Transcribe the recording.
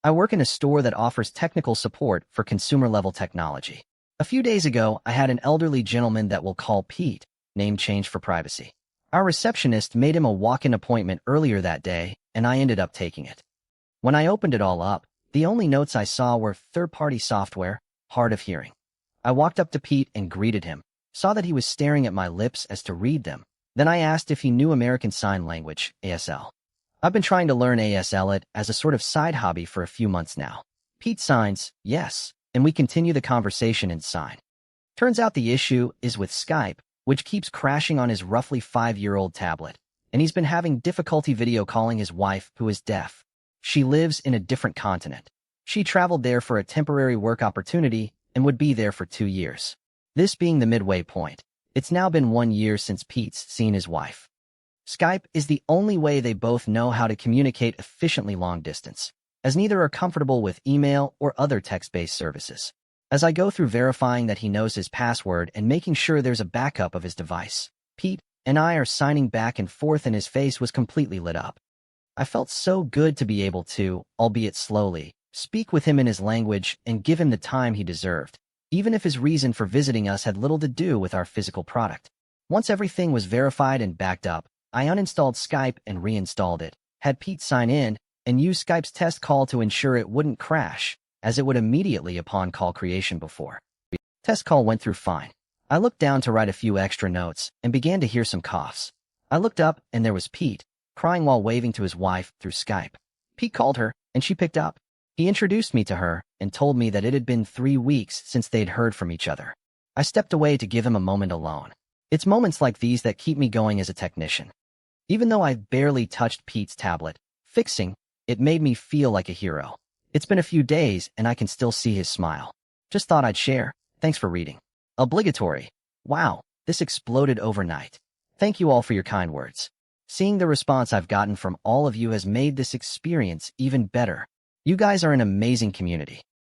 I work in a store that offers technical support for consumer-level technology. A few days ago, I had an elderly gentleman that we'll call Pete, name changed for privacy. Our receptionist made him a walk-in appointment earlier that day, and I ended up taking it. When I opened it all up, the only notes I saw were third-party software, hard of hearing. I walked up to Pete and greeted him, saw that he was staring at my lips as to read them. Then I asked if he knew American Sign Language, ASL. I've been trying to learn ASL as a sort of side hobby for a few months now. Pete signs, yes, and we continue the conversation in sign. Turns out the issue is with Skype, which keeps crashing on his roughly 5-year-old tablet, and he's been having difficulty video calling his wife, who is deaf. She lives in a different continent. She traveled there for a temporary work opportunity and would be there for 2 years. This being the midway point, it's now been 1 year since Pete's seen his wife. Skype is the only way they both know how to communicate efficiently long distance, as neither are comfortable with email or other text-based services. As I go through verifying that he knows his password and making sure there's a backup of his device, Pete and I are signing back and forth and his face was completely lit up. I felt so good to be able to, albeit slowly, speak with him in his language and give him the time he deserved, even if his reason for visiting us had little to do with our physical product. Once everything was verified and backed up, I uninstalled Skype and reinstalled it, had Pete sign in, and use Skype's test call to ensure it wouldn't crash, as it would immediately upon call creation before. Test call went through fine. I looked down to write a few extra notes and began to hear some coughs. I looked up and there was Pete, crying while waving to his wife through Skype. Pete called her, and she picked up. He introduced me to her and told me that it had been 3 weeks since they'd heard from each other. I stepped away to give him a moment alone. It's moments like these that keep me going as a technician. Even though I've barely touched Pete's tablet, fixing it made me feel like a hero. It's been a few days and I can still see his smile. Just thought I'd share. Thanks for reading. Obligatory. Wow, this exploded overnight. Thank you all for your kind words. Seeing the response I've gotten from all of you has made this experience even better. You guys are an amazing community.